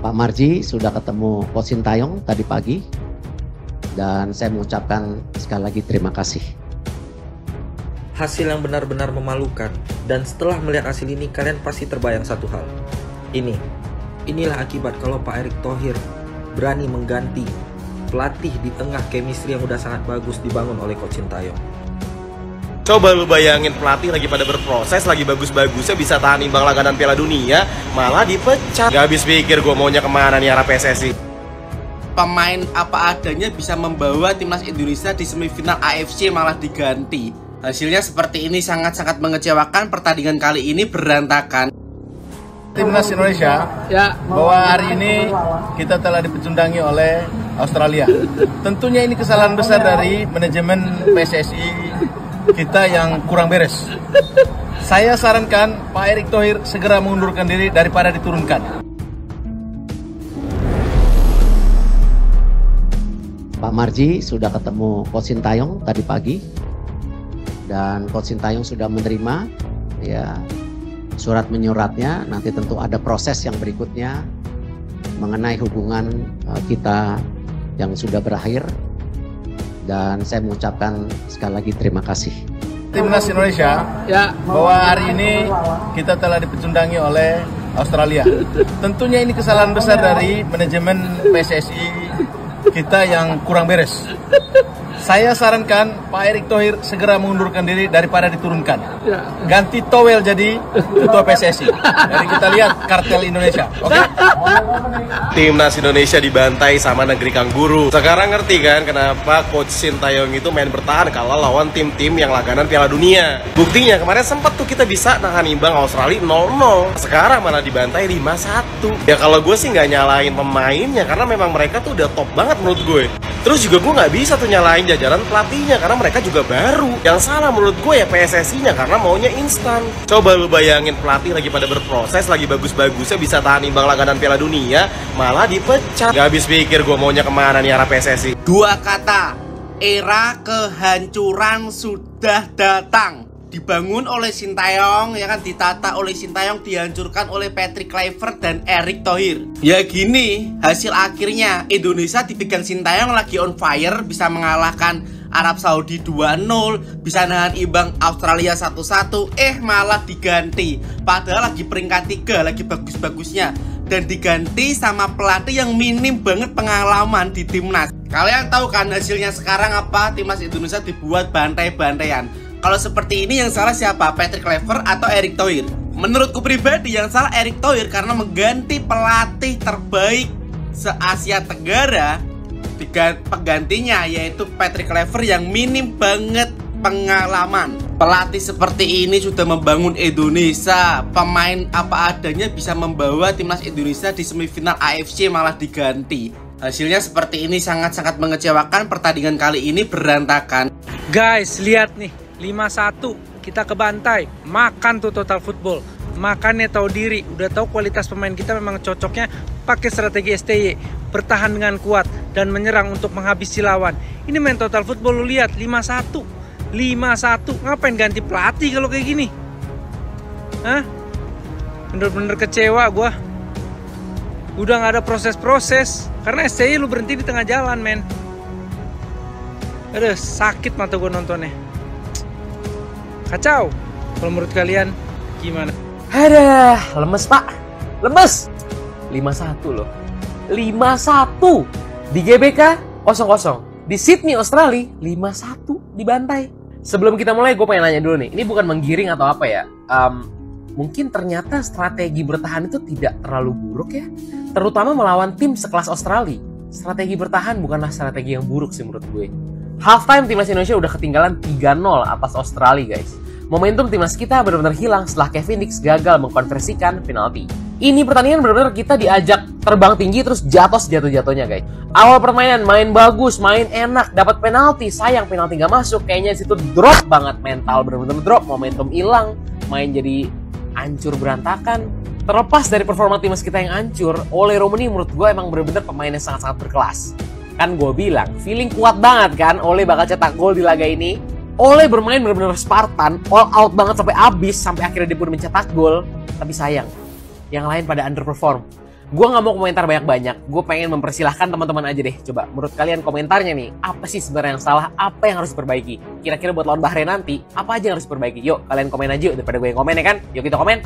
Pak Marji sudah ketemu Coach Sintayong tadi pagi, dan saya mengucapkan sekali lagi terima kasih. Hasil yang benar-benar memalukan, dan setelah melihat hasil ini kalian pasti terbayang satu hal. Inilah akibat kalau Pak Erick Thohir berani mengganti pelatih di tengah chemistry yang udah sangat bagus dibangun oleh Coach Sintayong. Coba lu bayangin, pelatih lagi pada berproses, lagi bagus-bagusnya bisa tahan imbang langganan Piala Dunia, malah dipecat. Gak habis pikir gue maunya kemana nih arah PSSI. Pemain apa adanya bisa membawa timnas Indonesia di semifinal AFC malah diganti. Hasilnya seperti ini sangat-sangat mengecewakan. Pertandingan kali ini berantakan. Timnas Indonesia bahwa hari ini kita telah dipecundangi oleh Australia. Tentunya ini kesalahan besar dari manajemen PSSI kita yang kurang beres. Saya sarankan Pak Erick Thohir segera mengundurkan diri daripada diturunkan. Pak Marji sudah ketemu Coach Sintayong tadi pagi, dan Coach Sintayong sudah menerima surat menyuratnya. Nanti tentu ada proses yang berikutnya mengenai hubungan kita yang sudah berakhir, dan saya mengucapkan sekali lagi terima kasih. Timnas Indonesia bahwa hari ini kita telah dipecundangi oleh Australia. Tentunya ini kesalahan besar dari manajemen PSSI kita yang kurang beres. Saya sarankan Pak Erick Thohir segera mengundurkan diri daripada diturunkan. Ganti Towel jadi ketua PSSI. Jadi kita lihat kartel Indonesia. Oke? Timnas Indonesia dibantai sama negeri kangguru. Sekarang ngerti kan kenapa Coach Sintayong itu main bertahan kalau lawan tim-tim yang langganan Piala Dunia. Buktinya kemarin sempat tuh kita bisa nahan imbang Australia 0-0. Sekarang malah dibantai 5-1. Ya kalau gue sih nggak nyalain pemainnya, karena memang mereka tuh udah top banget menurut gue. Terus juga gue nggak bisa tuh nyalain jajaran pelatihnya karena mereka juga baru. Yang salah menurut gue ya PSSI-nya karena maunya instan. Coba lu bayangin, pelatih lagi pada berproses, lagi bagus-bagusnya bisa tahan imbang langganan Piala Dunia, malah dipecat. Gak habis pikir gue maunya kemana nih arah PSSI. Dua kata, era kehancuran sudah datang. Dibangun oleh Sintayong, ya kan, ditata oleh Sintayong, dihancurkan oleh Patrick Kluivert dan Erick Thohir. Ya gini, hasil akhirnya Indonesia dipegang Sintayong lagi on fire, bisa mengalahkan Arab Saudi 2-0, bisa nahan imbang Australia 1-1, malah diganti. Padahal lagi peringkat 3, lagi bagus-bagusnya. Dan diganti sama pelatih yang minim banget pengalaman di timnas. Kalian tahu kan hasilnya sekarang apa? Timnas Indonesia dibuat bantai-bantaian. Kalau seperti ini yang salah siapa? Patrick Kluivert atau Erick Thohir? Menurutku pribadi yang salah Erick Thohir karena mengganti pelatih terbaik se-Asia Tenggara. Penggantinya yaitu Patrick Kluivert yang minim banget pengalaman. Pelatih seperti ini sudah membangun Indonesia. Pemain apa adanya bisa membawa timnas Indonesia di semifinal AFC malah diganti. Hasilnya seperti ini sangat-sangat mengecewakan. Pertandingan kali ini berantakan. Guys, lihat nih, 5-1 kita kebantai. Makan tuh Total Football. Makannya tahu diri, udah tahu kualitas pemain kita memang cocoknya pakai strategi STY, bertahan dengan kuat dan menyerang untuk menghabisi lawan. Ini main Total Football, lu lihat 5-1. Ngapain ganti pelatih kalau kayak gini? Hah? Bener-bener kecewa gua. Udah nggak ada proses-proses karena STY lu berhenti di tengah jalan, men. Aduh, sakit mata gua nontonnya. Kacau. Kalau menurut kalian gimana? Aduh, lemes pak. Lemes. 5-1 loh. 5-1. Di GBK 0-0. Di Sydney, Australia 5-1 dibantai. Sebelum kita mulai, gue pengen nanya dulu nih. Ini bukan menggiring atau apa ya. Mungkin ternyata strategi bertahan itu tidak terlalu buruk ya. Terutama melawan tim sekelas Australia. Strategi bertahan bukanlah strategi yang buruk sih menurut gue. Halftime timnas Indonesia udah ketinggalan 3-0 atas Australia guys. Momentum timnas kita benar-benar hilang setelah Kevin Dix gagal mengkonversikan penalti. Ini pertandingan benar-benar kita diajak terbang tinggi terus jatuh sejatuh-jatuhnya guys. Awal permainan main bagus, main enak, dapat penalti, sayang penalti nggak masuk. Kayaknya situ drop banget mental, benar-benar drop, momentum hilang, main jadi hancur berantakan. Terlepas dari performa timnas kita yang hancur, Ole Romani menurut gue emang benar-benar pemain yang sangat-sangat berkelas. Kan gue bilang, feeling kuat banget kan Ole bakal cetak gol di laga ini. Ole bermain benar-benar Spartan, all out banget sampai habis, sampai akhirnya dia pun mencetak gol. Tapi sayang, yang lain pada underperform. Gue nggak mau komentar banyak-banyak. Gue pengen mempersilahkan teman-teman aja deh. Coba menurut kalian komentarnya nih, apa sih sebenarnya yang salah? Apa yang harus diperbaiki? Kira-kira buat lawan Bahrain nanti, apa aja yang harus diperbaiki? Yuk, kalian komen aja yuk, daripada gue yang komen ya kan? Yuk kita komen.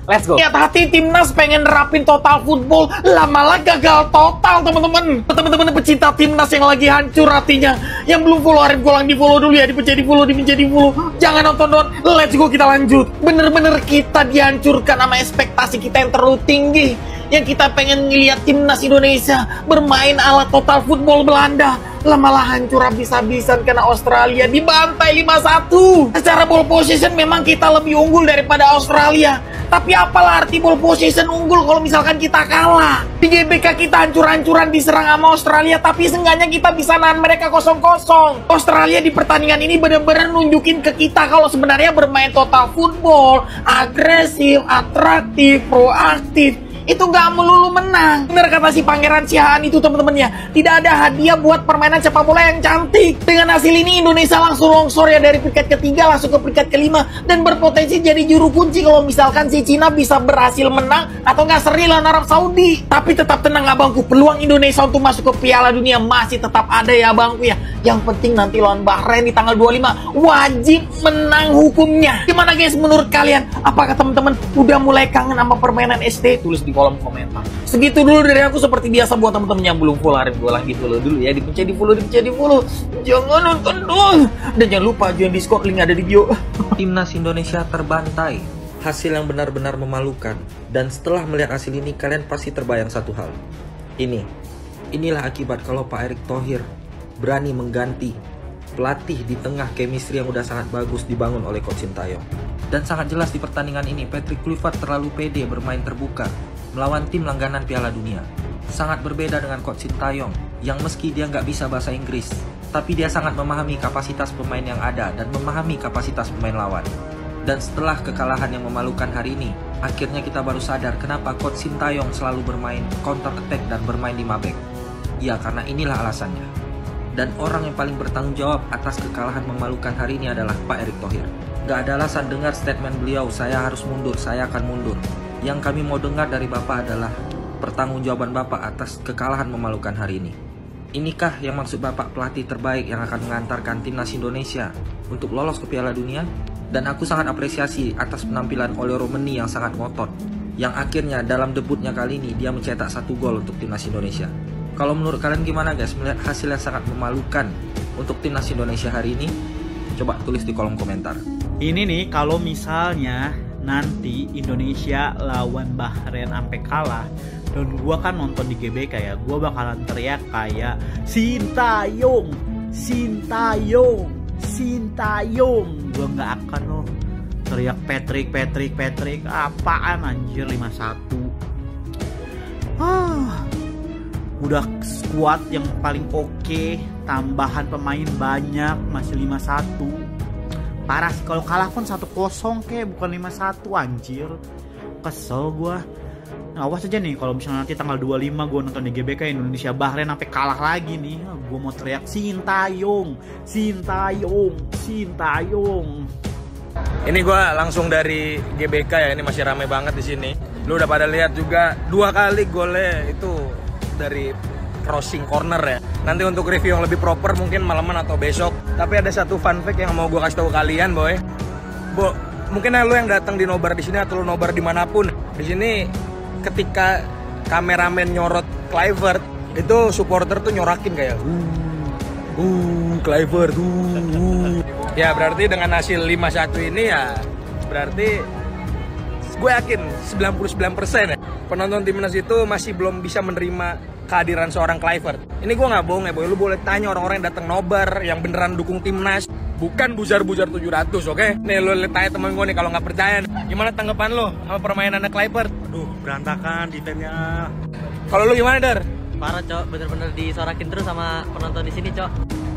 Let's go. Lihat hati timnas pengen nerapin total football, lama-lama gagal total teman-teman. Teman-teman pecinta timnas yang lagi hancur hatinya, yang belum follow Arif Golang, di follow dulu ya, di follow. Jangan nonton doang. Let's go, kita lanjut. Bener-bener kita dihancurkan sama ekspektasi kita yang terlalu tinggi. Yang kita pengen ngeliat timnas Indonesia bermain ala total football Belanda, malah hancur habis-habisan karena Australia dibantai 5-1. Secara ball position memang kita lebih unggul daripada Australia. Tapi apalah arti ball position unggul kalau misalkan kita kalah? Di GBK kita hancur-hancuran diserang sama Australia, tapi seenggaknya kita bisa nahan mereka 0-0. Australia di pertandingan ini benar-benar nunjukin ke kita kalau sebenarnya bermain total football, agresif, atraktif, proaktif, itu gak melulu menang. Bener kata si Pangeran Siahaan itu teman-teman ya, tidak ada hadiah buat permainan sepak bola yang cantik. Dengan hasil ini Indonesia langsung longsor ya dari peringkat ketiga langsung ke peringkat kelima, dan berpotensi jadi juru kunci kalau misalkan si Cina bisa berhasil menang atau nggak seri lawan Arab Saudi. Tapi tetap tenang abangku, peluang Indonesia untuk masuk ke Piala Dunia masih tetap ada ya abangku ya. Yang penting nanti lawan Bahrain di tanggal 25 wajib menang hukumnya. Gimana guys menurut kalian? Apakah teman-teman udah mulai kangen sama permainan ST? Tulis di kolom komentar. Segitu dulu dari aku, seperti biasa buat teman-teman yang belum follow Arif Golang, di follow dulu ya, dipencet di follow. Jangan nonton doang. Dan jangan lupa join Discord, link ada di bio. Timnas Indonesia terbantai. Hasil yang benar-benar memalukan. Dan setelah melihat hasil ini, kalian pasti terbayang satu hal. Inilah akibat kalau Pak Erick Thohir berani mengganti pelatih di tengah chemistry yang udah sangat bagus dibangun oleh Coach Sintayong. Dan sangat jelas di pertandingan ini, Patrick Kluivert terlalu pede bermain terbuka melawan tim langganan Piala Dunia. Sangat berbeda dengan Coach Sintayong, yang meski dia nggak bisa bahasa Inggris, tapi dia sangat memahami kapasitas pemain yang ada dan memahami kapasitas pemain lawan. Dan setelah kekalahan yang memalukan hari ini, akhirnya kita baru sadar kenapa Coach Sintayong selalu bermain counter attack dan bermain 5 back. Ya, karena inilah alasannya. Dan orang yang paling bertanggung jawab atas kekalahan memalukan hari ini adalah Pak Erick Thohir. Gak ada alasan dengar statement beliau, saya harus mundur, saya akan mundur. Yang kami mau dengar dari Bapak adalah pertanggungjawaban Bapak atas kekalahan memalukan hari ini. Inikah yang maksud Bapak pelatih terbaik yang akan mengantarkan timnas Indonesia untuk lolos ke Piala Dunia? Dan aku sangat apresiasi atas penampilan Oleh Romeni yang sangat ngotot, yang akhirnya dalam debutnya kali ini dia mencetak 1 gol untuk timnas Indonesia. Kalau menurut kalian gimana guys melihat hasil yang sangat memalukan untuk timnas Indonesia hari ini? Coba tulis di kolom komentar. Ini nih kalau misalnya nanti Indonesia lawan Bahrain sampai kalah, dan gua kan nonton di GBK ya, gua bakalan teriak kayak Sintayong. Gua nggak akan loh teriak Patrick, apaan anjir 5-1. Udah squad yang paling oke, tambahan pemain banyak, masih 5-1. Parah sih, kalau kalah pun 1-0 kek, bukan 5-1 anjir. Kesel gua. Nah, awas aja nih kalau misalnya nanti tanggal 25 gua nonton di GBK Indonesia Bahrain sampai kalah lagi nih. Gua mau teriak Sintayong. Ini gue langsung dari GBK ya, ini masih ramai banget di sini. Lu udah pada lihat juga 2 kali golnya itu dari crossing corner ya. Nanti untuk review yang lebih proper mungkin malaman atau besok. Tapi ada satu fun fact yang mau gue kasih tahu kalian, boy. Mungkin lu yang datang di nobar di sini atau lu nobar dimanapun. Di sini ketika kameramen nyorot Kluivert, itu supporter tuh nyorakin kayak Kluivert Ya berarti dengan hasil 5-1 ini ya berarti gue yakin 99% ya penonton timnas itu masih belum bisa menerima kehadiran seorang Kluivert. Ini gue nggak bohong ya boy, lu boleh tanya orang-orang yang datang nobar yang beneran dukung timnas, bukan buzar-buzar 700, oke? Nih lu tanya temen gue nih kalau nggak percaya, gimana tanggapan lu sama permainan Kluivert? Aduh, berantakan defense-nya. Kalau lu gimana Dar? Parah cok, bener-bener disorakin terus sama penonton di sini cok.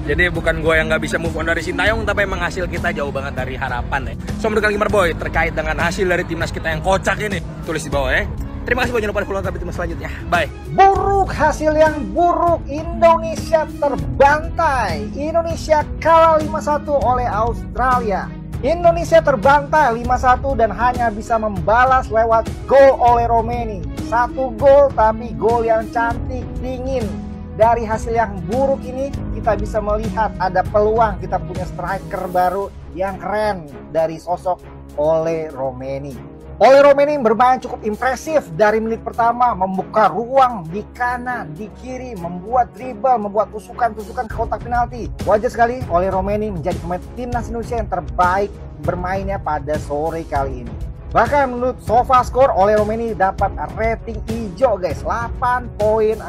Jadi bukan gue yang nggak bisa move on dari Sintayong, tapi emang hasil kita jauh banget dari harapan ya. So menurut kalian boy, terkait dengan hasil dari timnas kita yang kocak ini, tulis di bawah ya. Terima kasih buat jangan lupa follow kami timnas selanjutnya. Bye. Buruk, hasil yang buruk. Indonesia terbantai. Indonesia kalah 5-1 oleh Australia. Indonesia terbantai 5-1 dan hanya bisa membalas lewat gol oleh Romeni. 1 gol, tapi gol yang cantik, dingin. Dari hasil yang buruk ini kita bisa melihat ada peluang kita punya striker baru yang keren dari sosok Ole Romeni. Ole Romeni bermain cukup impresif dari menit pertama, membuka ruang di kanan, di kiri, membuat dribble, membuat tusukan-tusukan ke kotak penalti. Wajar sekali Ole Romeni menjadi pemain timnas Indonesia yang terbaik bermainnya pada sore kali ini. Bahkan menurut SofaScore, Ole Romeni dapat rating hijau guys, 8.0,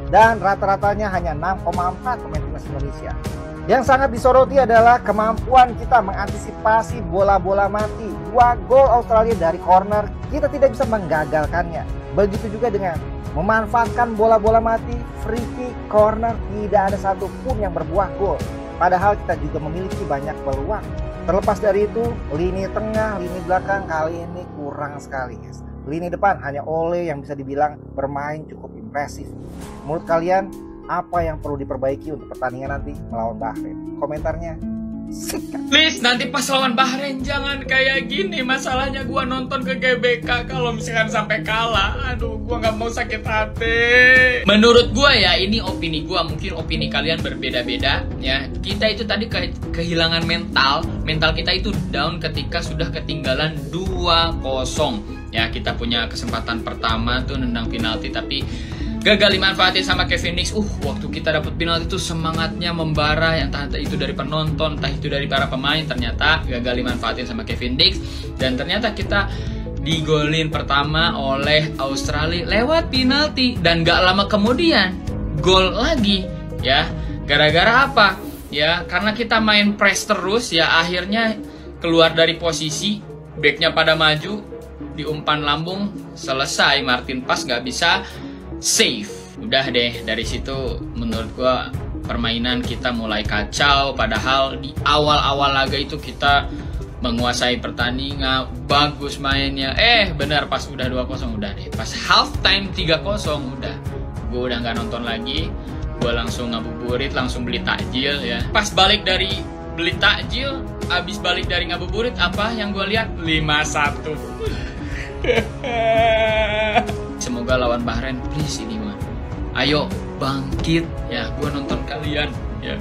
dan rata-ratanya hanya 6,4 pemain timnas Indonesia. Yang sangat disoroti adalah kemampuan kita mengantisipasi bola-bola mati. 2 gol Australia dari corner, kita tidak bisa menggagalkannya. Begitu juga dengan memanfaatkan bola-bola mati, free kick, corner, tidak ada satupun yang berbuah gol. Padahal kita juga memiliki banyak peluang. Terlepas dari itu, lini tengah, lini belakang kali ini kurang sekali guys. Lini depan hanya Ole yang bisa dibilang bermain cukup impresif. Menurut kalian, apa yang perlu diperbaiki untuk pertandingan nanti melawan Bahrain? Komentarnya sikat. Please, nanti pas lawan Bahrain jangan kayak gini. Masalahnya gua nonton ke GBK, kalau misalkan sampai kalah, aduh gua nggak mau sakit hati. Menurut gua ya, ini opini gua, mungkin opini kalian berbeda-beda ya. Kita itu tadi kehilangan mental kita itu down ketika sudah ketinggalan 2-0 ya. Kita punya kesempatan pertama tuh nendang penalti, tapi gagal dimanfaatin sama Kevin Dix. Waktu kita dapat penalti itu semangatnya membara, yang entah itu dari penonton, entah itu dari para pemain. Ternyata gagal dimanfaatin sama Kevin Dix, dan ternyata kita digolin pertama oleh Australia lewat penalti, dan gak lama kemudian gol lagi ya. Gara-gara apa? Ya karena kita main press terus ya, akhirnya keluar dari posisi, backnya pada maju, diumpan lambung, selesai. Martin Pas gak bisa save. Udah deh, dari situ menurut gua permainan kita mulai kacau. Padahal di awal-awal laga itu kita menguasai pertandingan, bagus mainnya. Benar, pas udah 2-0 udah deh. Pas half time 3-0 udah, gua udah nggak nonton lagi. Gua langsung ngabuburit, langsung beli takjil ya. Pas balik dari beli takjil, abis balik dari ngabuburit, apa yang gua lihat? 5-1. Semoga lawan Bahrain, please ini mah. Ayo bangkit ya, gue nonton kalian ya.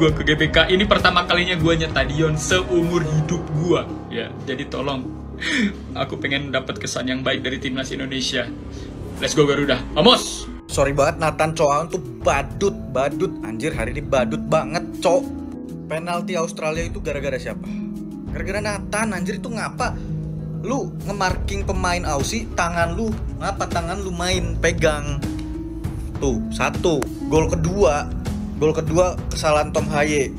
Gue ke GBK ini pertama kalinya gue nyetadion seumur hidup gue ya. Jadi tolong, aku pengen dapat kesan yang baik dari timnas Indonesia. Let's go Garuda, vamos. Sorry banget Nathan Coaon tuh badut anjir, hari ini badut banget cok. Penalti Australia itu gara-gara siapa? Gara-gara Nathan anjir. Itu ngapa lu nge-marking pemain Aussie, tangan lu main pegang tuh. 1 gol kedua kesalahan Tom Haye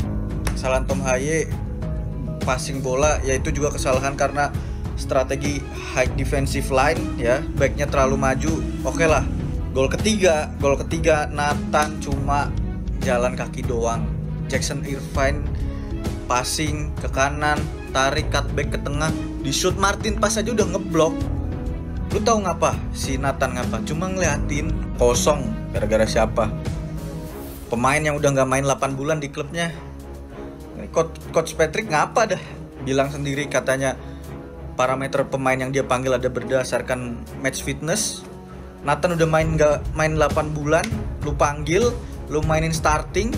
passing bola, yaitu juga kesalahan karena strategi high defensive line ya, backnya terlalu maju. Oke lah. Gol ketiga Nathan cuma jalan kaki doang. Jackson Irvine passing ke kanan, tarik cutback ke tengah, di shoot Martin Pas aja udah ngeblok. Lu tahu ngapa si Nathan ngapa? Cuma ngeliatin kosong. Gara-gara siapa? Pemain yang udah nggak main 8 bulan di klubnya. Coach Patrick ngapa dah? Bilang sendiri katanya parameter pemain yang dia panggil ada berdasarkan match fitness. Nathan udah nggak main 8 bulan, lu panggil, lu mainin starting.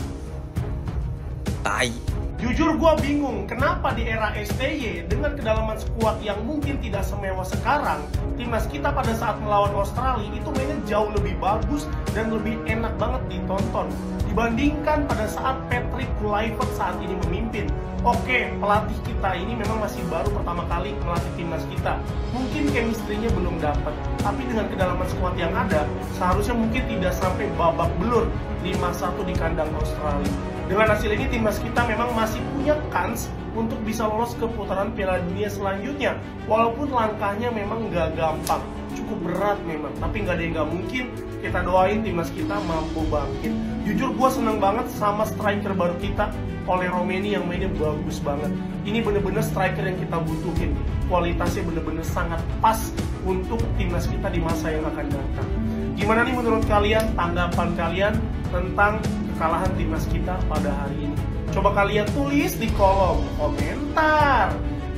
Tai. Jujur gue bingung, kenapa di era STY dengan kedalaman skuad yang mungkin tidak semewah sekarang, timnas kita pada saat melawan Australia itu mainnya jauh lebih bagus dan lebih enak banget ditonton dibandingkan pada saat Patrick Kluivert saat ini memimpin. Oke, pelatih kita ini memang masih baru pertama kali melatih timnas kita. Mungkin chemistry-nya belum dapat, tapi dengan kedalaman skuad yang ada, seharusnya mungkin tidak sampai babak belur 5-1 di kandang Australia. Dengan hasil ini timnas kita memang masih punya kans untuk bisa lolos ke putaran Piala Dunia selanjutnya. Walaupun langkahnya memang nggak gampang, cukup berat memang, tapi nggak ada yang nggak mungkin. Kita doain timnas kita mampu bangkit. Jujur gue seneng banget sama striker baru kita, Ole Romeni, yang mainnya bagus banget. Ini bener-bener striker yang kita butuhin. Kualitasnya bener-bener sangat pas untuk timnas kita di masa yang akan datang. Gimana nih menurut kalian, tanggapan kalian tentang kekalahan timnas kita pada hari ini? Coba kalian tulis di kolom komentar.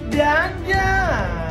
Dadah!